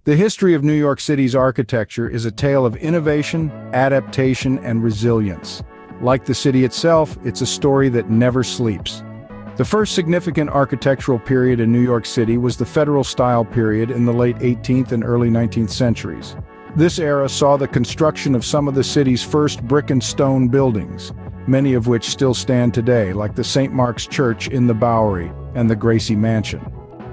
The history of New York City's architecture is a tale of innovation, adaptation, and resilience. Like the city itself, it's a story that never sleeps. The first significant architectural period in New York City was the Federal-style period in the late 18th and early 19th centuries. This era saw the construction of some of the city's first brick and stone buildings, many of which still stand today, like the St. Mark's Church in the Bowery and the Gracie Mansion.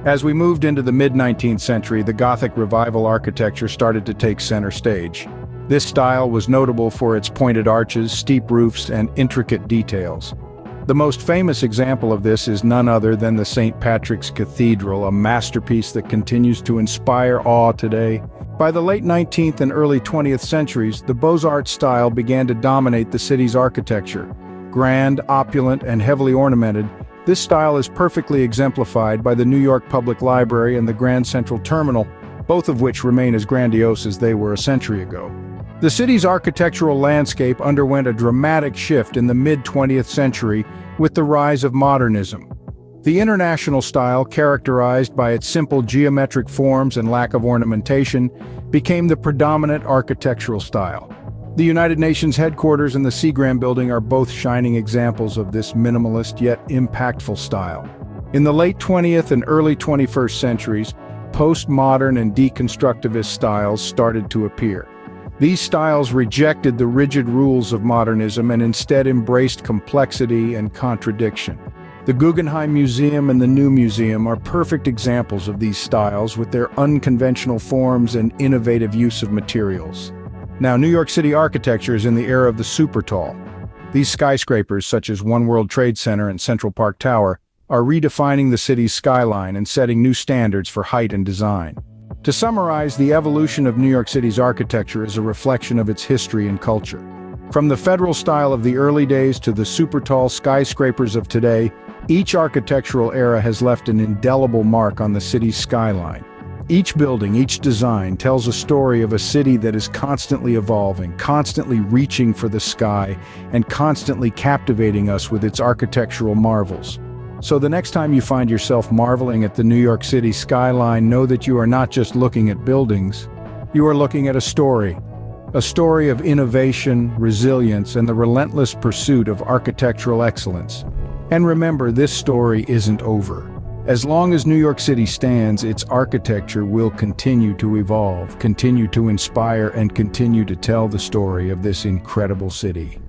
As we moved into the mid-19th century, the Gothic Revival architecture started to take center stage. This style was notable for its pointed arches, steep roofs, and intricate details. The most famous example of this is none other than the St. Patrick's Cathedral, a masterpiece that continues to inspire awe today. By the late 19th and early 20th centuries, the Beaux-Arts style began to dominate the city's architecture. Grand, opulent, and heavily ornamented, this style is perfectly exemplified by the New York Public Library and the Grand Central Terminal, both of which remain as grandiose as they were a century ago. The city's architectural landscape underwent a dramatic shift in the mid-20th century with the rise of modernism. The international style, characterized by its simple geometric forms and lack of ornamentation, became the predominant architectural style. The United Nations headquarters and the Seagram Building are both shining examples of this minimalist yet impactful style. In the late 20th and early 21st centuries, postmodern and deconstructivist styles started to appear. These styles rejected the rigid rules of modernism and instead embraced complexity and contradiction. The Guggenheim Museum and the New Museum are perfect examples of these styles with their unconventional forms and innovative use of materials. Now, New York City architecture is in the era of the super tall. These skyscrapers, such as One World Trade Center and Central Park Tower, are redefining the city's skyline and setting new standards for height and design. To summarize, the evolution of New York City's architecture is a reflection of its history and culture. From the federal style of the early days to the super tall skyscrapers of today, each architectural era has left an indelible mark on the city's skyline. Each building, each design tells a story of a city that is constantly evolving, constantly reaching for the sky, and constantly captivating us with its architectural marvels. So the next time you find yourself marveling at the New York City skyline, know that you are not just looking at buildings. You are looking at a story of innovation, resilience, and the relentless pursuit of architectural excellence. And remember, this story isn't over. As long as New York City stands, its architecture will continue to evolve, continue to inspire, and continue to tell the story of this incredible city.